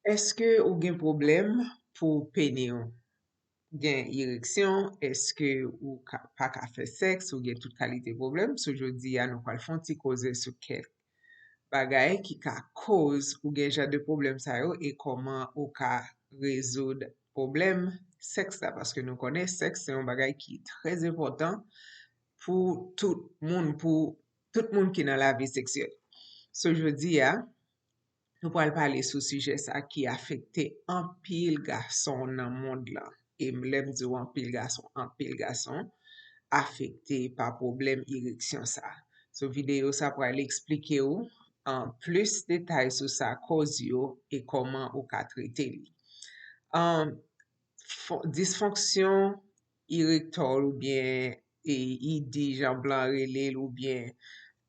Eske ou gen problem pou pene yo? Gen ereksyon, eske ou pa ka fe seks, ou gen tout kalite problem? So jodi ya nou pal fon ti koze sou kek bagay ki ka koz ou gen jan de problem sa yo e koman ou ka rezoud problem seks la. Paske nou konen seks se yon bagay ki trez important pou tout moun ki nan la vi seksyel. So jodi ya, nou pral pale sou suje sa ki afekte an pil gason nan mond la. E mlem di an pil gason afekte pa problem ereksyon sa. So video sa pral explike ou an plus detay sou sa koz yo e koman ou ka trete li. Dysfonksyon erektor ou bien idi jan blan relel ou bien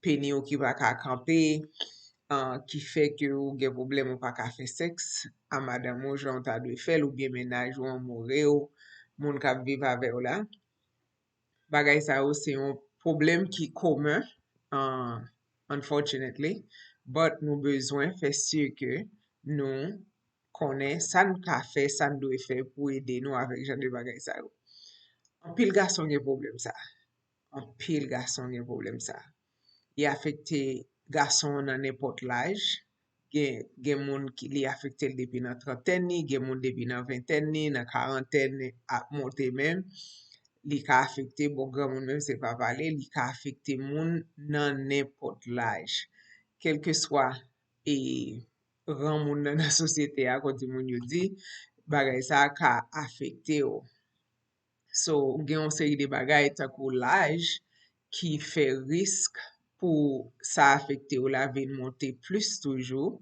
pene ou ki pa ka kampe, ki fe ke ou gen problem ou pa ka fe seks, a madame ou jan ta dwe fel ou bien menaj ou an more ou, moun kap vive ave ou la. Bagay sa ou se yon problem ki komen, unfortunately, but nou bezwen fe sur ke nou konen san ka fe, san dwe fe pou ede nou avek jan de bagay sa ou. An pil gason gen problem sa. An pil gason gen problem sa. Li afekte gason nan nepot laj, gen moun ki li afekte depi nan 30 ni, gen moun depi nan 20 ni, nan 40 ni, ap monte men, li ka afekte, bon gran moun men se pa pale, li ka afekte moun nan nepot laj. Kelke swa ran moun nan la sosyete a konti moun yo di, bagay sa ka afekte yo. So, gen yon seri de bagay takou laj ki fe risk pou sa afekte ou la vin monte plus toujou.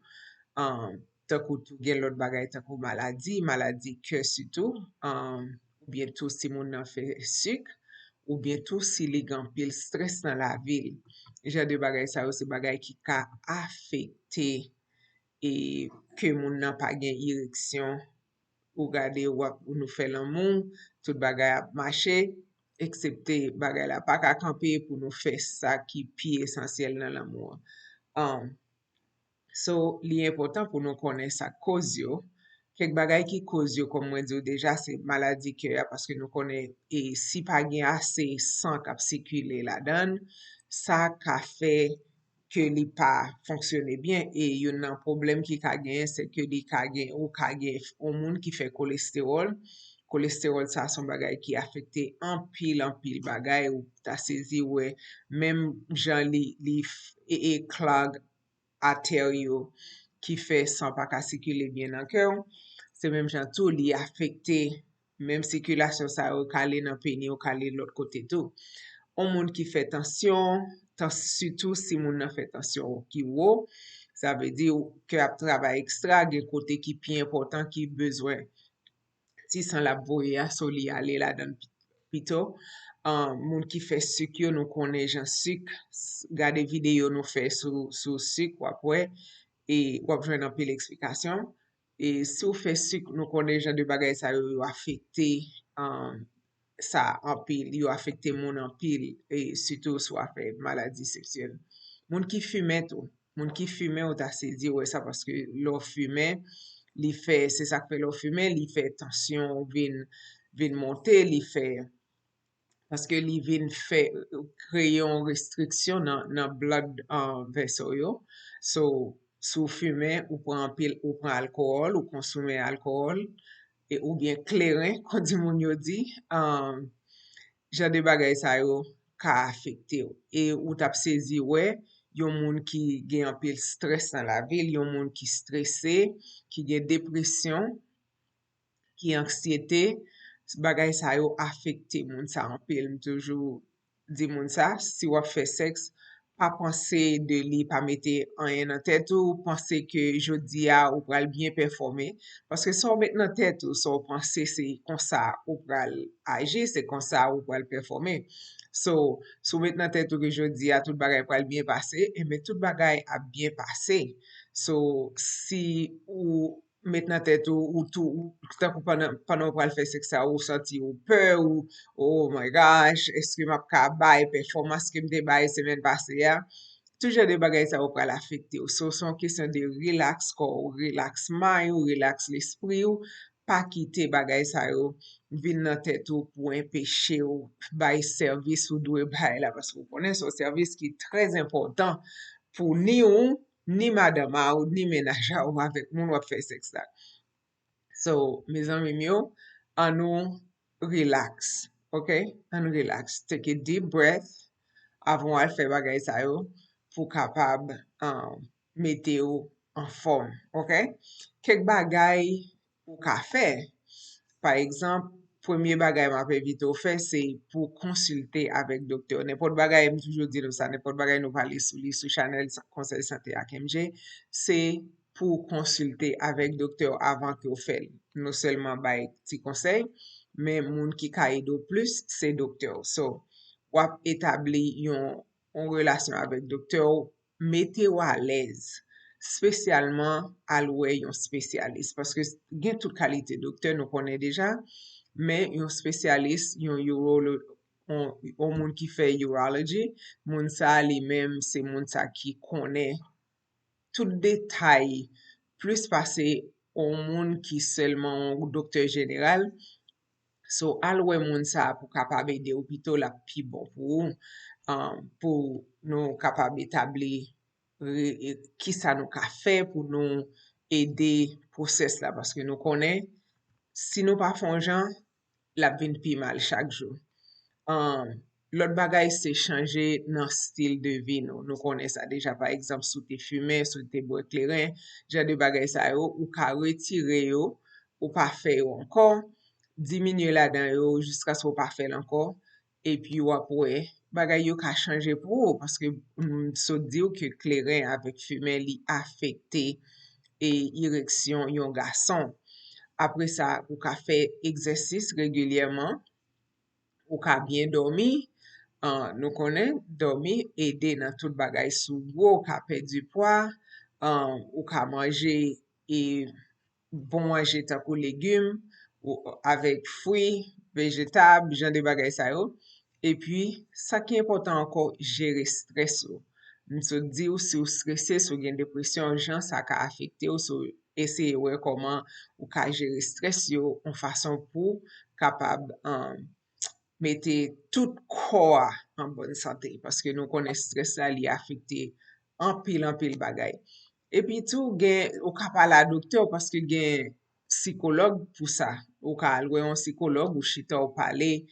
Takou tou gen lot bagay takou maladi ke sütou, ou bientou si moun nan fe suk, ou bientou si li gan pil stres nan la vil. Jan de bagay sa ou se bagay ki ka afekte e ke moun nan pa gen ereksyon, ou gade wap ou nou fe lan moun, tout bagay ap mache, eksepte bagay la pa ka kampe pou nou fe sa ki pi esensyel nan lan moun. So, li important pou nou konen sa koz yo. Kek bagay ki koz yo, kom mwen diyo deja, se maladi ke ya, paske nou konen, si pa gen ase san kap sikule la dan, sa ka fe ke li pa fonksyone bien, e yon nan problem ki ka gen, se ke li ka gen, ou moun ki fe kolesterol. Kolesterol sa son bagay ki afekte an pil bagay, ou ta sezi we, mem jan li clog arter yo ki fe san pa ka sikule bien nan kèw, se mem jan tou li afekte mem sikulasyon sa yo kale nan peni ou kale lot kote tou. On moun ki fe tansyon, surtout si moun nan fe tansyon ki wo, sa ve di ou ke ap travay ekstra, gen kote ki pi important ki bezwen. Si san la boye a soli ale la dan pito, moun ki fe suk yo nou konen jan suk, gade video nou fe sou suk wapwe, e wap jwen an pil eksplikasyon. E sou fe suk nou konen jan de bagay sa yo afekte sa an pil, yo afekte moun an pil, e suto sou afe maladi seksyel. Moun ki fume tou, moun ki fume ou ta se di we sa paske lo fume, li fe, se sak fe lo fume, li fe tansyon vin monte, li fe, paske li vin fe, kreyon restriksyon nan blood vessel yo. So, sou fume, ou pran alkohol, ou konsume alkohol, ou bien kleren, kon di moun yo di, jan de bagay sa yo ka afekte yo. E ou tap sezi we, yon moun ki gen an pil stres nan la vil, yon moun ki stresse, ki gen depresyon, ki anksiyete, bagay sa yo afekte moun sa an pil. M toujou di moun sa, si wap fe seks, pa panse de li pa mette anyen nan tèt ou, panse ke jodi a ou pral bien performe, paske son met nan tèt ou, son panse se kon sa ou pral age, se kon sa ou pral performe. So, sou met nan tèt ou ke jodi a tout bagay pral bien pase, e men tout bagay a bien pase. So, si ou met nan tèt ou tan kou panan ou pral fe seksa ou santi ou pe ou, oh my gosh, eske map ka bay performans ke mte bay semen pase ya, Toujè de bagay sa ou pral afekte ou. So, son kesyon de relax ko, relax mind ou relax l'esprit ou, pa kite bagay sa yo vin nan tèt ou pou empèche ou bay servis ou dwe bay la. Paske ou konen son servis ki trez important pou ni ou, ni madama ou, ni menaja ou avèk moun wap fè seks la. So, me zanmim yo, an nou relax, ok? An nou relax. Take a deep breath avon al fè bagay sa yo pou kapab mete yo en form, ok? Kek bagay ou ka fè, par exemple, premier bagay m'a evite ou fè, se pou konsulte avèk doktor. Nepot bagay, m toujou di nou sa, nepot bagay nou pale sou Chanel Conseil Santé AKMG, se pou konsulte avèk doktor avan ki ou fèl. Non selman bay ti konsey, men moun ki ka edo plus, se doktor. So, wap etabli yon relasyon avèk doktor, mete ou a lez, spesyalman alwe yon spesyalist. Paske gen tout kalite doktor nou konen deja, men yon spesyalist, yon moun ki fè urology, moun sa li menm se moun sa ki konen tout detay, plus pase yon moun ki selman doktor general. So, alwe moun sa pou kapab ede opito la pi bon pou nou kapab etabli ki sa nou ka fe pou nou ede proses la. Paske nou konen, si nou pa fonjan, la vin pi mal chak jou. Lot bagay se chanje nan stil de vi nou. Nou konen sa deja, par exemple, sou te fume, sou te boe kleren, jan de bagay sa yo, ou ka retire yo, ou pa fe yo ankon, diminye la dan yo, jiska sou pa fe lankon, epi wap we, bagay yo ka chanje pou ou, paske sou di yo ke kleren avek fume li afekte e ireksyon yon gason. Apre sa, ou ka fe egzersis regulyeman, ou ka bien dormi, nou konen, dormi ede nan tout bagay sou gwo, ou ka perdi poa, ou ka manje e bon manje takou legume, ou avek fwi, vegetab, jan de bagay sa yo. E pi, sa ki important anko, jere stres yo. Mso di ou si ou stresse, sou gen depresyon, jan sa ka afekte ou, sou eseye wè koman ou ka jere stres yo, an fason pou kapab mette tout koa an bonne sante. Paske nou konen stres la li afekte an pil bagay. E pi tou gen, ou ka pala doktor, paske gen psikolog pou sa. Ou ka alwe yon psikolog ou chita ou pale,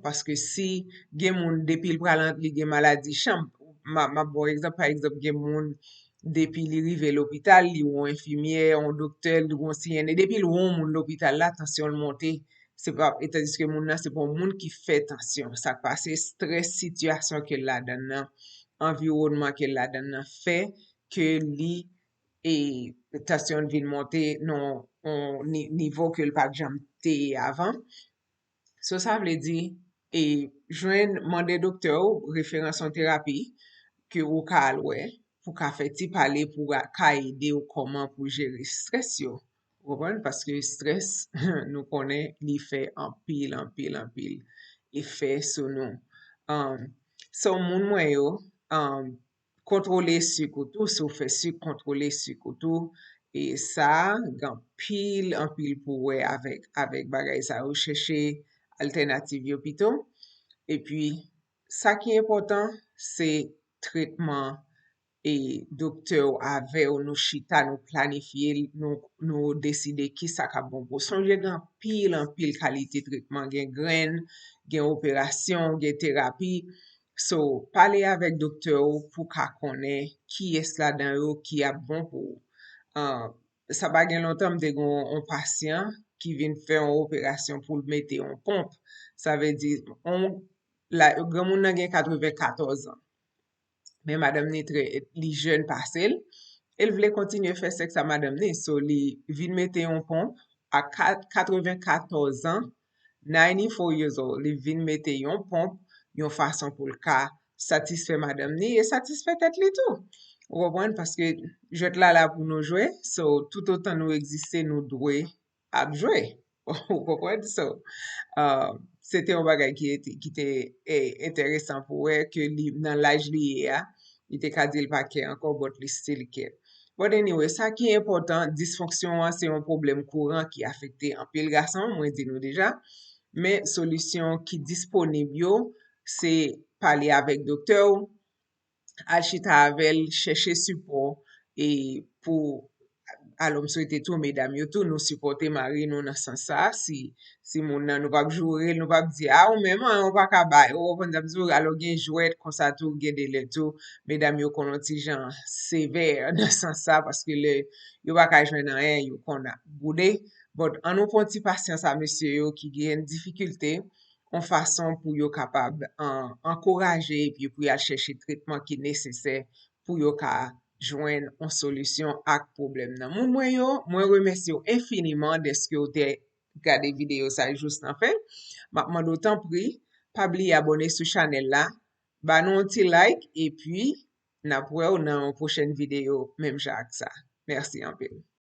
paske si gen moun depil pralant li gen maladi chanm, par exemple, gen moun depi li rive l'hopital, li ou infimier, ou doktor, ou siyene, depi li ou moun l'hopital la, tansyon l'monte, se pa, etadiske moun nan, se pa moun ki fe tansyon, sa pa se stres situasyon ke la dan nan, environnement ke la dan nan, fe ke li e tansyon vin monte non nivou ke l'pak jam te avan. So sa vle di, e jwen mande doktor ou referanson terapi ke ou ka alwe pou ka feti pale pou ka ede ou koman pou jere stres yo. Paske stres nou konen li fe an pil efè sou nou. So moun mwen yo, kontrole sukoutou, sou fe suk kontrole sukoutou, e sa, gan an pil pou we avek bagay sa ou chèche alternatif yo pito. E pi, sa ki important, se tretman e doktor ave ou nou chita, nou planifiye, nou deside ki sa ka bon pou. Sonje gan an pil kalite tretman, gen gren, gen operasyon, gen terapi. So, pale avek doktor pou ka konen ki es la dan yo ki a bon pou. Sa pa gen lontan mte gon an pasyen ki vin fè an operasyon pou mette an pomp. Sa ve di, gen moun nan gen 94 an. Men madame ni li jen pasel, el vle kontinye fè seks a madame ni. So li vin mette an pomp a 94 an, 94 years old, li vin mette yon pomp, yon fason pou lka satisfè madame ni, e satisfè tet li tou. Ou repren, paske jwet la pou nou jwe, so tout otan nou egziste nou dwe ap jwe. Ou repren, so sete yon bagay ki te interesant pou we, ke nan laj li ya, li te ka di l pa ke ankon, but li still ke. But anyway, sa ki important, dysfonksyon an, se yon problem kouran ki afekte an pil gason, mwen di nou deja, men solusyon ki disponib yo, se pale avek doktor, al chita avel, chèche support, e pou alom souete tou, mesdames yo tou, nou supporte mari nou nan san sa, si moun nan nou pap jure, nou pap di, ou menman, ou pa kabay, ou pon dabzou, alo gen jouet, konsa tou, gen de le tou, mesdames yo konon ti jan sever nan san sa, paske le, yo pa ka jwen nan en, yo kon a boude, but an nou pon ti pasyans a mesye yo ki gen difficulte, on fason pou yo kapab ankoraje, pi pou yo chèche tretman ki nesesè, pou yo ka jwen an solusyon ak problem nan. Mwen remersi yo infiniman deske yo te gade video sa just nan fe. Mapman do tan pri, pabli abone sou chanel la, banon ti like, e pi napwe ou nan prochen video, menm jak sa. Mersi anpil.